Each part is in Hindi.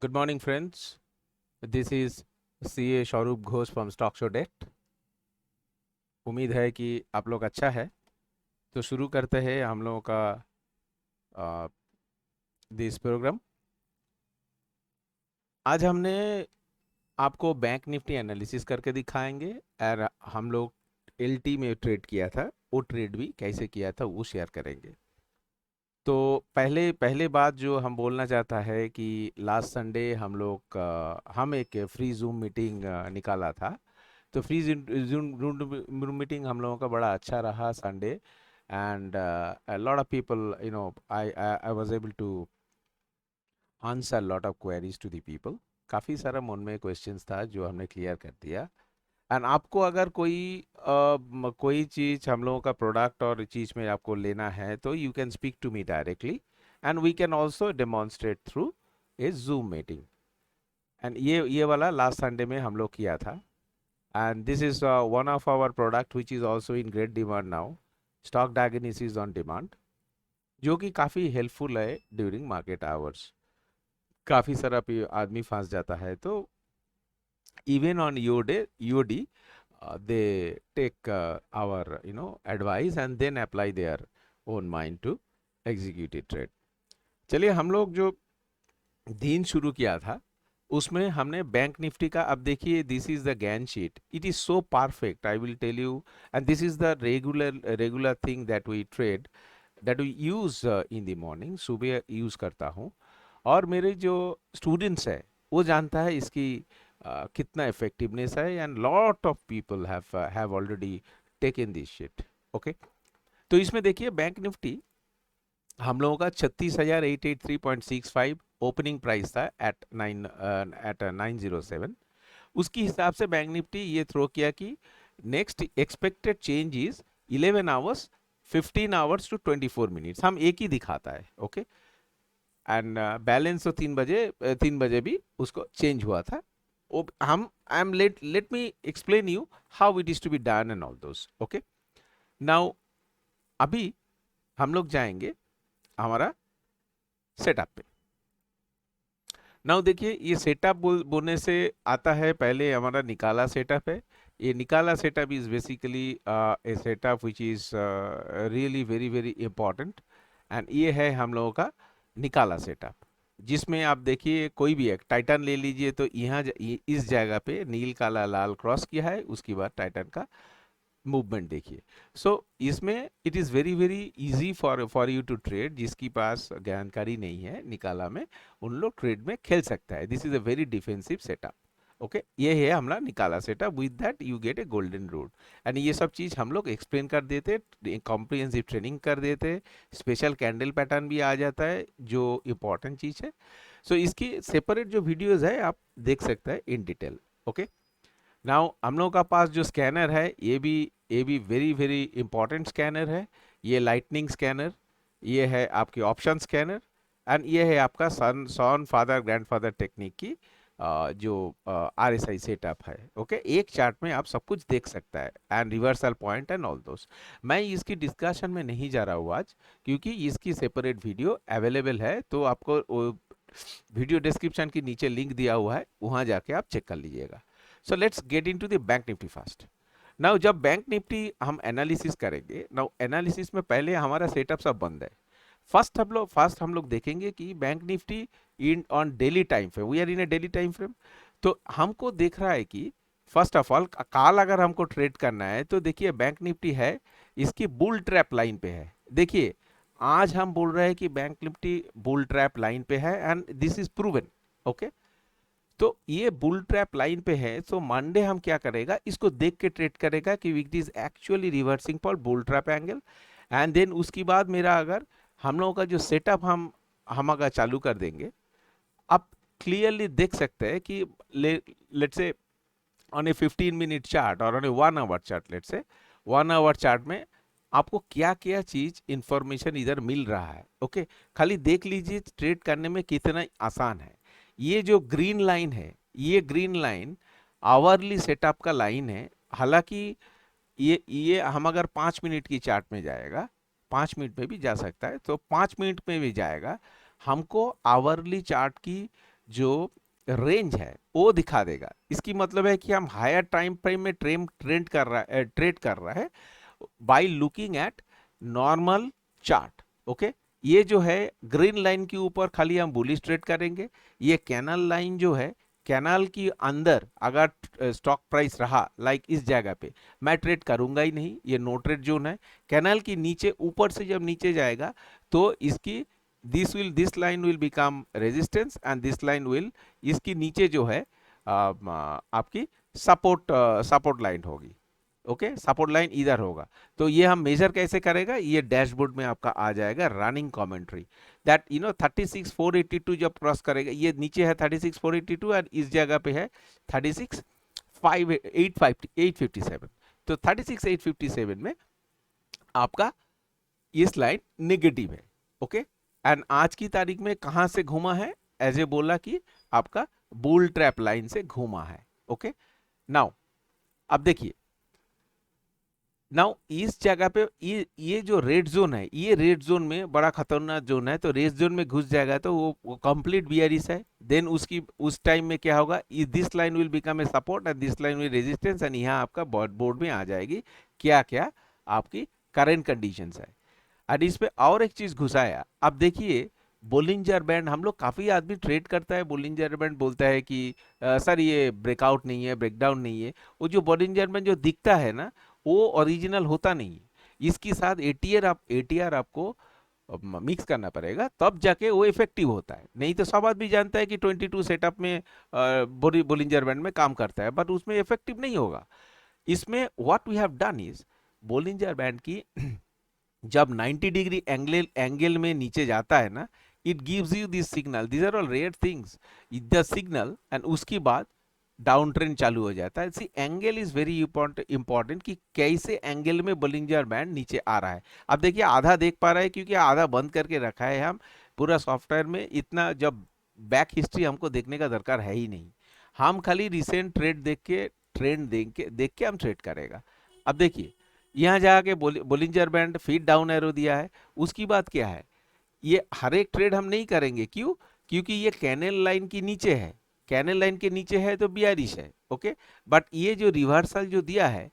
Good morning, friends. This is CA Shaurup Ghosh from Stock Show Debt. उम्मीद है कि आप लोग अच्छा है। तो शुरू करते हैं हम लोगों का दिस प्रोग्राम। आज हमने आपको बैंक निफ्टी एनालिसिस करके दिखाएंगे और हम लोग एलटी में ट्रेड किया था, वो ट्रेड भी कैसे किया था वो शेयर करेंगे। तो पहले पहले बात जो हम बोलना चाहता है कि लास्ट संडे हम एक फ्री जूम मीटिंग निकाला था। तो फ्री जूम मीटिंग हम लोगों का बड़ा अच्छा रहा Sunday. And a lot of people, I was able to answer a lot of queries to the people. काफ़ी सारा मन में क्वेश्चंस था जो हमने क्लियर कर दिया। एंड आपको अगर कोई चीज़ हम लोगों का प्रोडक्ट और चीज़ में आपको लेना है तो you can speak to me directly and we can also demonstrate through a Zoom meeting. And ये वाला लास्ट संडे में हम लोग किया था। And this is one of our product which is also in great demand now, stock diagnosis on demand, जो कि काफ़ी हेल्पफुल है ड्यूरिंग मार्केट आवर्स। काफ़ी सारा आदमी फंस जाता है तो इवन ऑन यूडी they take our advice and then apply their own mind to execute trade. चलिए हम लोग जो दिन शुरू किया था उसमें हमने बैंक निफ्टी का, अब देखिए this is the gain sheet, it is so perfect, I will tell you. And this is the regular thing that we trade, that we use in the morning, सुबह यूज करता हूँ। और मेरे जो स्टूडेंट्स है वो जानता है इसकी कितना इफेक्टिवनेस है। And lot of people have already taken this sheet. Okay, तो इसमें देखिए बैंक निफ्टी हम लोगों का 36,883.65 ओपनिंग प्राइस था एट 907। उसके हिसाब से बैंक निफ्टी ये थ्रो किया कि next expected change is 11 hours 15 hours to 24 minutes, हम एक ही दिखाता है। ओके, एंड बैलेंस तो 3 बजे भी उसको चेंज हुआ था। हम I am let me explain you how it is to be done and all those. Okay, now अभी हम लोग जाएंगे हमारा सेटअप पे। नाउ देखिए ये सेटअप बोलने से आता है, पहले हमारा निकाला सेटअप है। ये निकाला setup is basically A setup which is really very very important. And ये है हम लोगों का निकाला सेटअप, जिसमें आप देखिए कोई भी एक टाइटन ले लीजिए तो यहाँ इस जगह पे नील काला लाल क्रॉस किया है, उसके बाद टाइटन का मूवमेंट देखिए। सो इसमें it is very very easy for you to trade. जिसकी पास जानकारी नहीं है निकाला में, उन लोग ट्रेड में खेल सकता है। This is a very defensive setup. Okay, ये है हमारा निकाला setup, with that you get a golden route. And ये सब चीज़ हम लोग एक्सप्लेन कर देते, कॉम्प्रिहेंसिव ट्रेनिंग कर देते, स्पेशल कैंडल पैटर्न भी आ जाता है जो इम्पोर्टेंट चीज़ है। सो इसकी सेपरेट जो वीडियोज़ है आप देख सकते हैं इन डिटेल। ओके, नाउ हम लोगों का पास जो स्कैनर है ये भी वेरी वेरी इंपॉर्टेंट स्कैनर है। ये लाइटनिंग स्कैनर, ये है आपकी ऑप्शन स्कैनर, एंड ये है आपका सन फादर ग्रैंडफादर टेक्निक की जो RSI सेटअप है। ओके, एक चार्ट में आप सब कुछ देख सकता है, and reversal point and all दोस। मैं इसकी डिस्कशन में नहीं जा रहा हूँ आज, क्योंकि इसकी सेपरेट वीडियो अवेलेबल है। तो आपको वीडियो डिस्क्रिप्शन के नीचे लिंक दिया हुआ है, वहाँ जाके आप चेक कर लीजिएगा। So let's get into the bank Nifty first. Now जब बैंक निफ्टी हम एनालिसिस करेंगे, नाउ एनालिसिस में पहले हमारा सेटअप सब बंद है। फर्स्ट हम लोग देखेंगे कि bank Nifty in on daily time frame, we are in a daily time frame. तो हमको देख रहा है कि फर्स्ट ऑफ ऑल काल अगर हमको ट्रेड करना है तो देखिए बैंक निफ्टी है, इसकी बुल ट्रैप लाइन पे है। देखिए आज हम बोल रहे हैं कि bank Nifty bull trap line पे है, and this is proven. Okay, तो ये बुल ट्रैप लाइन पे है, तो मंडे हम क्या करेगा, इसको देख के ट्रेड करेगा कि it is actually reversing for bull trap angle. And then उसके बाद मेरा अगर हम लोगों का जो सेटअप हम अगर चालू कर देंगे, आप क्लियरली देख सकते हैं कि let's say on a 15 minute chart और on a 1 hour chart, let's say 1 hour chart में आपको क्या क्या चीज इंफॉर्मेशन इधर मिल रहा है। ओके, खाली देख लीजिए ट्रेड करने में कितना आसान है। ये जो ग्रीन लाइन है, ये ग्रीन लाइन आवरली सेटअप का लाइन है। हालांकि ये हम अगर 5 मिनट की चार्ट में जाएगा, 5 मिनट में भी जा सकता है, तो 5 मिनट में भी जाएगा। हमको आवरली चार्ट की जो रेंज है वो दिखा देगा। इसकी मतलब है कि हम हायर टाइम फ्रेम में ट्रेड कर रहा है by looking at normal chart. Okay, ये जो है ग्रीन लाइन के ऊपर खाली हम बुलिश ट्रेड करेंगे। ये कैनल लाइन जो है, कैनाल की अंदर अगर स्टॉक प्राइस रहा लाइक इस जगह पे, मैं ट्रेड करूंगा ही नहीं, ये नो ट्रेड जोन है। कैनाल के नीचे ऊपर से जब नीचे जाएगा तो इसकी this line will become resistance and this line will, इसकी नीचे जो है आपकी सपोर्ट लाइन होगी। ओके, सपोर्ट लाइन इधर होगा। तो ये हम मेजर कैसे करेगा, ये डैशबोर्ड में आपका आ जाएगा रनिंग कमेंट्री दैट 36,482 जब क्रॉस करेगा, ये नीचे है 36,482 और इस जगह पे है 36,857। तो 36,857 में आपका इस लाइन नेगेटिव है। ओके, एंड आज की तारीख में कहां से घूमा है, एज ए बोला कि आपका बुल ट्रैप लाइन से घूमा है। ओके, नाउ अब देखिए, नाउ इस जगह पे ये जो रेड जोन है, ये रेड जोन में बड़ा खतरनाक जोन है। तो रेड जोन में घुस जाएगा तो वो कंप्लीट बियरिश है। देन उसकी उस टाइम में क्या होगा, this line will become a support and this line will resistance and यहाँ आपका बोर्ड में आ जाएगी क्या क्या आपकी करंट कंडीशंस है। और इस पे और एक चीज घुसाया, अब देखिए बोलिंजर बैंड, हम लोग काफी आदमी ट्रेड करता है बोलिंजर बैंड, बोलता है कि सर ये ब्रेकआउट नहीं है, ब्रेकडाउन नहीं है। वो जो बोलिंजर बैंड जो दिखता है ना, वो ओरिजिनल होता नहीं है। इसके साथ एटीआर आपको मिक्स करना पड़ेगा, तब जाके वो इफेक्टिव होता है। नहीं तो सब आदमी जानता है कि 22 सेटअप में बोलिंजर बैंड में काम करता है, बट उसमें इफेक्टिव नहीं होगा। इसमें what we have done is, Bollinger band की जब 90 डिग्री एंगल में नीचे जाता है ना, it gives you this signal, these are all rare things, the signal, and उसके बाद डाउन ट्रेंड चालू हो जाता है। See angle is very important कि कैसे एंगल में बोलिंजर बैंड नीचे आ रहा है। अब देखिए आधा देख पा रहा है क्योंकि आधा बंद करके रखा है हम पूरा सॉफ्टवेयर में। इतना जब बैक हिस्ट्री हमको देखने का दरकार है ही नहीं, हम खाली रिसेंट ट्रेड देख के, ट्रेंड देख के हम ट्रेड करेगा। अब देखिए यहाँ जाके बोलिंजर बैंड फिर डाउन एरो दिया है। उसकी बात क्या है, ये हर एक ट्रेड हम नहीं करेंगे, क्यों, क्योंकि ये कैनल लाइन के नीचे है। कैनल लाइन के नीचे है तो बियरिश है। ओके, बट ये जो रिवर्सल जो दिया है,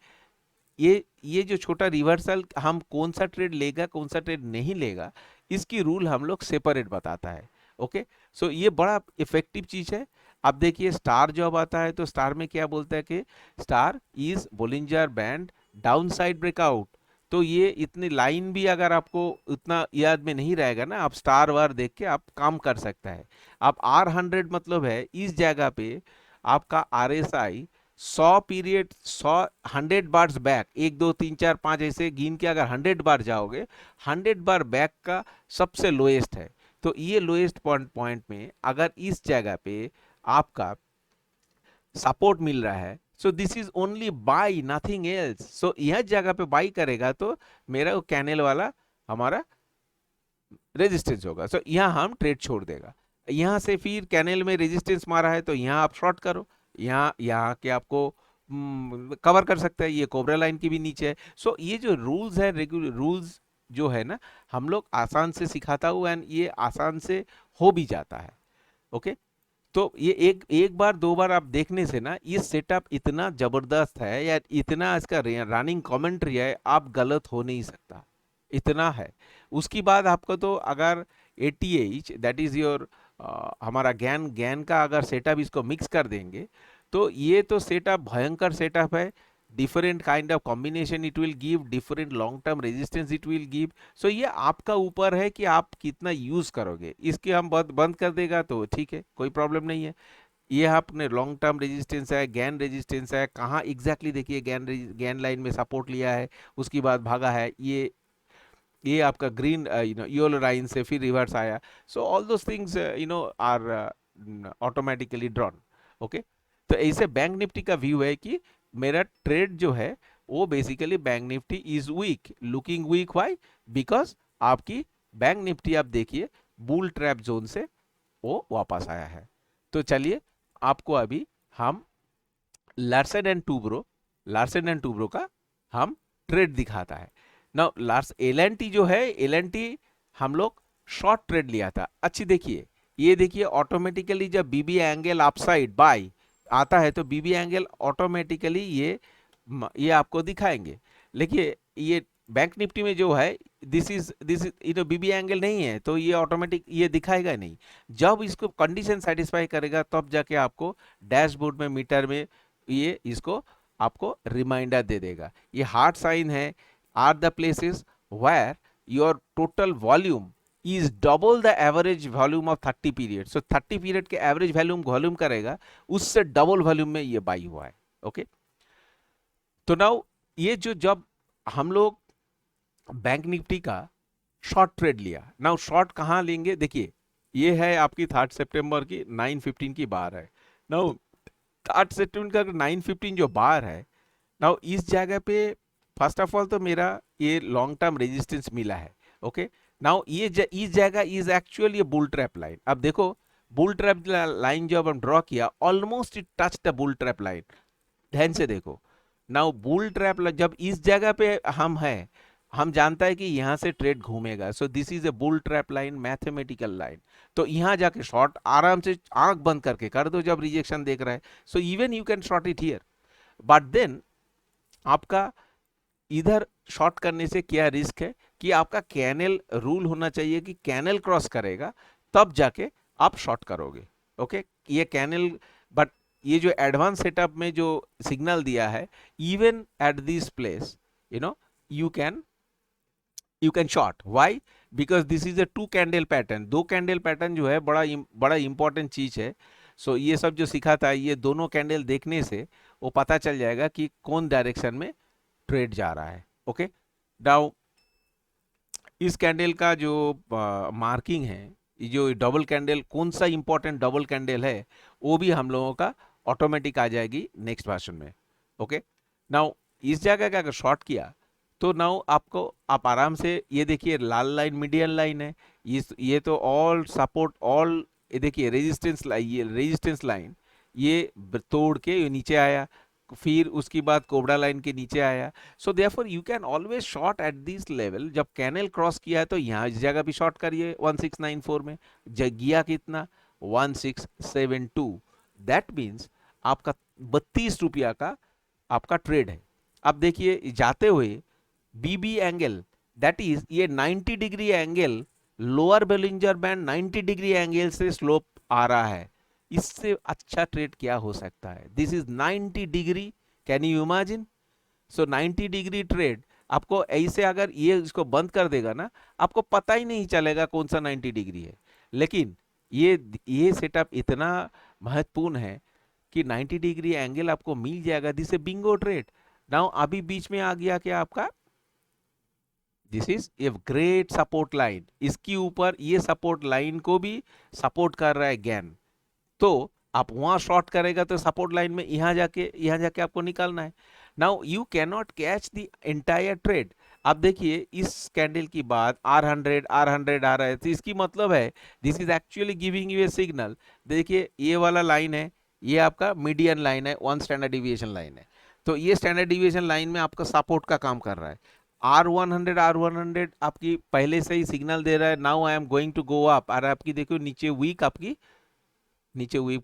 ये जो छोटा रिवर्सल, हम कौन सा ट्रेड लेगा कौन सा ट्रेड नहीं लेगा, इसकी रूल हम लोग सेपरेट बताता है। ओके, सो ये बड़ा इफेक्टिव चीज है। अब देखिए स्टार जब आता है तो स्टार में क्या बोलता है कि star is Bollinger band down side breakout. तो ये इतनी लाइन भी अगर आपको उतना याद में नहीं रहेगा ना, आप स्टार वार देख के आप काम कर सकता है। आप R100 मतलब है इस जगह पे आपका RSI 100 बार्स बैक, 1 2 3 4 5 ऐसे गिन के अगर 100 बार जाओगे, 100 बार बैक का सबसे लोएस्ट है। तो ये लोएस्ट पॉइंट में अगर इस जगह पे आपका सपोर्ट मिल रहा है, so this is only buy, nothing else. So यह जगह पे बाई करेगा तो मेरा वो कैनल वाला हमारा रेजिस्टेंस होगा। सो यहाँ हम ट्रेड छोड़ देगा। यहाँ से फिर कैनल में रेजिस्टेंस मारा है तो यहाँ आप शॉर्ट करो, यहाँ के आपको कवर कर सकता है। ये कोबरा लाइन की भी नीचे है। सो ये जो रूल्स है, रेगुलर रूल्स जो है ना, हम लोग आसान से सिखाता हूँ एंड ये आसान से हो भी जाता है। ओके, तो ये एक बार दो बार आप देखने से ना, ये सेटअप इतना जबरदस्त है या इतना इसका रनिंग कमेंट्री है, आप गलत हो नहीं सकता, इतना है। उसकी बाद आपको तो अगर ATH दैट इज योर हमारा ज्ञान का अगर सेटअप इसको मिक्स कर देंगे तो ये तो सेटअप भयंकर सेटअप है। Different kind of combination it will give, different long term resistance it will give. So ये आपका ऊपर है कि आप कितना यूज करोगे। इसके हम बंद कर देगा तो ठीक है, कोई प्रॉब्लम नहीं है। ये आपने लॉन्ग टर्म रेजिस्टेंस है, गैन रेजिस्टेंस है, कहाँ एग्जैक्टली देखिए गैन लाइन में सपोर्ट लिया है, उसके बाद भागा है। ये आपका ग्रीन येलो लाइन से फिर रिवर्स आया। So all those things are automatically drawn. Okay, तो ऐसे बैंक निफ्टी का व्यू है कि मेरा ट्रेड जो है वो basically bank Nifty is weak, looking weak. Why? Because आपकी बैंक निफ्टी आप देखिए बुल ट्रैप जोन से वो वापस आया है। तो चलिए आपको अभी हम लार्सन एंड टूब्रो का हम ट्रेड दिखाता है ना। एल एन टी जो है, एल एन टी हम लोग शॉर्ट ट्रेड लिया था। अच्छी देखिए ये देखिए ऑटोमेटिकली जब बीबी एंगल अपसाइड बाय आता है तो बीबी एंगल ऑटोमेटिकली ये आपको दिखाएंगे। देखिए ये बैंक निफ्टी में जो है दिस इज बीबी एंगल नहीं है तो ये ऑटोमेटिक ये दिखाएगा नहीं। जब इसको कंडीशन सेटिस्फाई करेगा तब जाके आपको डैशबोर्ड में मीटर में ये इसको आपको रिमाइंडर दे देगा। ये हार्ट साइन है, are the places where your total volume is double the average volume of 30 period. So 30 period के एवरेज वॉल्यूम करेगा उससे डबल वॉल्यूम में ये बाई हुआ है। ओके तो नाउ ये जो जब हम लोग बैंक निफ्टी का शॉर्ट ट्रेड लिया, नाउ शॉर्ट कहाँ लेंगे, देखिए ये है आपकी 3 सितंबर की 9:15 की बार है। नाउ 3 सितंबर का 9:15 जो बार है, नाउ इस जगह पे फर्स्ट ऑफ ऑल तो मेरा ये लॉन्ग टर्म रेजिस्टेंस मिला है। ओके नाउ इस जगह इज एक्चुअली ये बुल ट्रैप लाइन। अब देखो बुल ट्रैप लाइन जब हम ड्रॉ किया almost it touch the bull trap line. ध्यान से देखो नाउ बुल ट्रैप जब इस जगह पे हम हैं, हम जानता है कि यहाँ से ट्रेड घूमेगा। सो this is a bull trap line, mathematical line. तो यहाँ जाके शॉर्ट आराम से आंख बंद करके कर दो जब रिजेक्शन देख रहा है। So even you can short it here, but then आपका इधर शॉर्ट करने से क्या रिस्क है कि आपका कैनल रूल होना चाहिए कि कैनल क्रॉस करेगा तब जाके आप शॉर्ट करोगे। ओके ये कैनल, बट ये जो एडवांस सेटअप में जो सिग्नल दिया है even at this place you can short. Why? Because this is a 2 candle pattern. 2 candle pattern जो है बड़ा इंपॉर्टेंट चीज है। सो ये सब जो सीखा था ये दोनों कैंडल देखने से वो पता चल जाएगा कि कौन डायरेक्शन में ट्रेड जा रहा है। ओके नाउ इस कैंडल का जो मार्किंग है, ये जो डबल कैंडल कौन सा इंपॉर्टेंट डबल कैंडल है वो भी हम लोगों का ऑटोमेटिक आ जाएगी नेक्स्ट वर्जन में। ओके नाउ इस जगह का अगर शॉर्ट किया तो नाउ आप आराम से ये देखिए लाल लाइन मीडियन लाइन है, ये तो ऑल सपोर्ट ऑल, ये देखिए रेजिस्टेंस लाइन ये तोड़ के ये नीचे आया, फिर उसके बाद कोबरा लाइन के नीचे आया। So therefore you can always short at this level. जब कैनल क्रॉस किया है तो यहाँ इस जगह भी शॉर्ट करिए 1694 में, गया कितना 1672। दैट मीन्स आपका 32 रुपया का आपका ट्रेड है। अब देखिए जाते हुए बीबी एंगल दैट इज ये 90 degree angle, lower Bollinger band 90 degree angle से स्लोप आ रहा है। इससे अच्छा ट्रेड क्या हो सकता है? This is 90 degree, can you imagine? So 90 degree trade आपको ऐसे अगर ये इसको बंद कर देगा ना, आपको पता ही नहीं चलेगा कौन सा 90 डिग्री है। लेकिन ये सेटअप इतना महत्वपूर्ण है कि 90 डिग्री एंगल आपको मिल जाएगा। This A Bingo trade. Now अभी बीच में आ गया क्या आपका, this is a great support line. इसके ऊपर ये सपोर्ट लाइन को भी सपोर्ट कर रहा है गैन, तो आप वहां शॉर्ट करेगा तो सपोर्ट लाइन में यहाँ जाके आपको निकालना है। Now you can not catch the entire trade. अब देखिए इस कैंडल की बाद R100 आ रहा है, तो इसकी मतलब है this is actually giving U A signal. देखिए ये वाला लाइन है, ये आपका मीडियन लाइन है, 1 स्टैंडर्ड डिविएशन लाइन है। तो ये स्टैंडर्ड डिविएशन लाइन में आपका सपोर्ट का काम कर रहा है। R100 आपकी पहले से ही सिग्नल दे रहा है now I am going to go up. और आपकी देखो नीचे वीक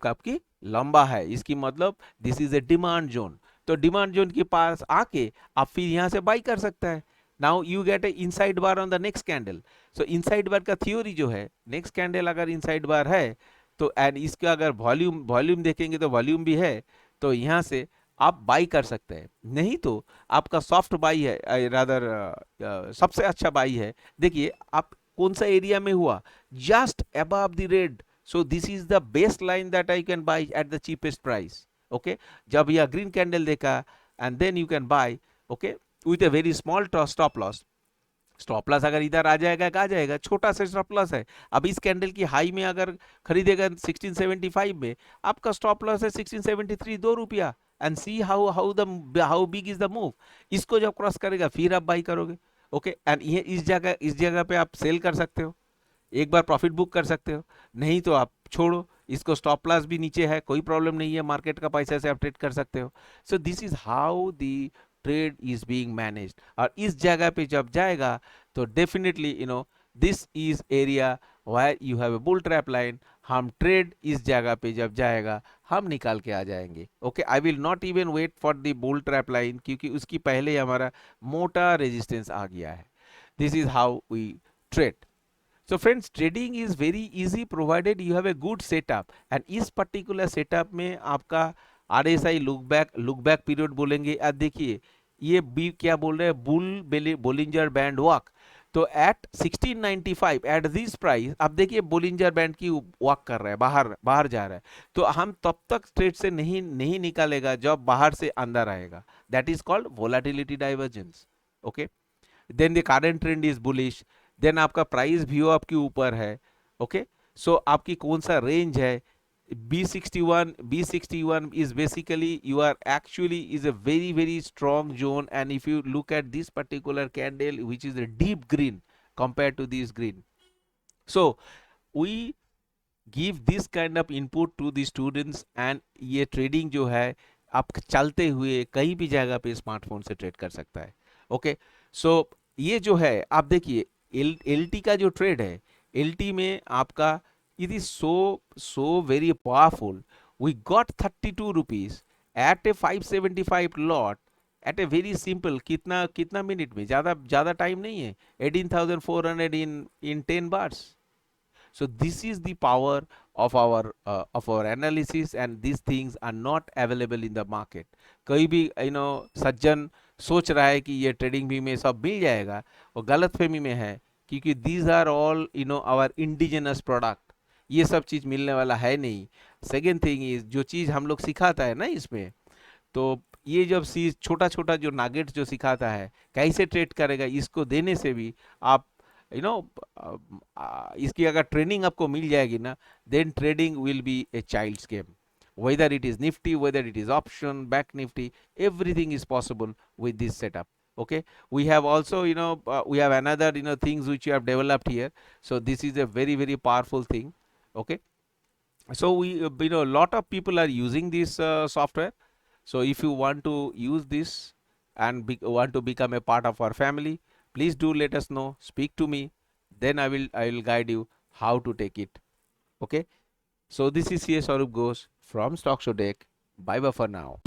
आपकी लंबा है, इसकी मतलब this is a demand zone. तो डिमांड जोन के पास आके आप फिर यहां से बाई कर सकता है। Now you get a inside bar on the next candle. So inside bar का थ्योरी जो है, नेक्स्ट कैंडल अगर इनसाइड बार है तो एंड इसका अगर वॉल्यूम देखेंगे तो वॉल्यूम भी है, तो यहां से आप बाई कर सकते हैं। नहीं तो आपका सॉफ्ट बाई है, रादर सबसे अच्छा बाई है। देखिए आप कौन सा एरिया में हुआ, just above the red. So this is the baseline that I can buy at the cheapest price. Okay, जब यह green candle देखा and then you can buy, okay, with a very small stop loss. Stop loss अगर इधर आ जाएगा, छोटा सा स्टॉप लॉस है। अब इस कैंडल की हाई में अगर खरीदेगा 1675 में, आपका स्टॉप लॉस है 1673, 2 रुपया। And see how big is the move. इसको जब क्रॉस करेगा फिर आप बाई करोगे। ओके एंड ये इस जगह पे आप सेल कर सकते हो, एक बार प्रॉफिट बुक कर सकते हो, नहीं तो आप छोड़ो इसको। स्टॉप लॉस भी नीचे है, कोई प्रॉब्लम नहीं है, मार्केट का पैसा से आप ट्रेड कर सकते हो। सो this is how the trade is being managed. और इस जगह पे जब जाएगा तो definitely this is area wire you have a bull trap line, हम ट्रेड इस जगह पे जब जाएगा हम निकाल के आ जाएंगे। Okay, I will not even wait for the bull trap line, क्योंकि उसकी पहले ही हमारा मोटा रेजिस्टेंस आ गया है। This is how we trade. So friends, trading is very easy provided you have a good setup, and इस particular setup में आपका RSI look back period बोलेंगे। अब देखिए ये बी क्या बोल रहे हैं, बुल बोलिंजर बैंड वॉक। तो एट 1695 एट दिस प्राइस अब देखिए बोलिंजर बैंड की वॉक कर रहा है, बाहर बाहर जा रहा है। तो हम तब तक ट्रेड से नहीं नहीं निकालेगा जब बाहर से अंदर आएगा। That is called volatility divergence. Okay, then the current trend is bullish, then आपका प्राइस व्यू आपके ऊपर है। ओके, सो आपकी कौन सा रेंज है, B61 is basically you are actually is a very strong zone, and if you look at this particular candle which is a deep green compared to this green, so we give this kind of input to the students, and ये ट्रेडिंग जो है आप चलते हुए कहीं भी जगह पे स्मार्टफोन से ट्रेड कर सकता है। ओके, सो ये जो है आप देखिए एलटी का जो ट्रेड है, एलटी में आपका it is so very powerful. We got 32 rupees at a 575 lot at a very simple, कितना कितना मिनट में, ज़्यादा ज़्यादा टाइम नहीं है, 18,400 इन 10 bars. So this is the power of our analysis, and these things are not available in the market. कहीं भी सज्जन सोच रहा है कि ये ट्रेडिंग भी में सब मिल जाएगा, वो गलतफहमी में है, क्योंकि these are all our indigenous product, ये सब चीज़ मिलने वाला है नहीं। सेकेंड थिंग इज जो चीज़ हम लोग सिखाता है ना इसमें, तो ये जब छोटा छोटा जो नागेट्स जो सिखाता है कैसे ट्रेड करेगा, इसको देने से भी आप यू नो इसकी अगर ट्रेनिंग आपको मिल जाएगी ना, then trading will be a child's game. whether it is nifty, whether it is option back nifty, everything is possible with this setup. Okay, we have also we have another things which you have developed here, so this is a very powerful thing. Okay, so we lot of people are using this software. So if you want to use this and want to become a part of our family, please do let us know, speak to me, then I will guide you how to take it. Okay, so this is CS Saurabh Ghosh from Stock Show Deck. Bye bye for now.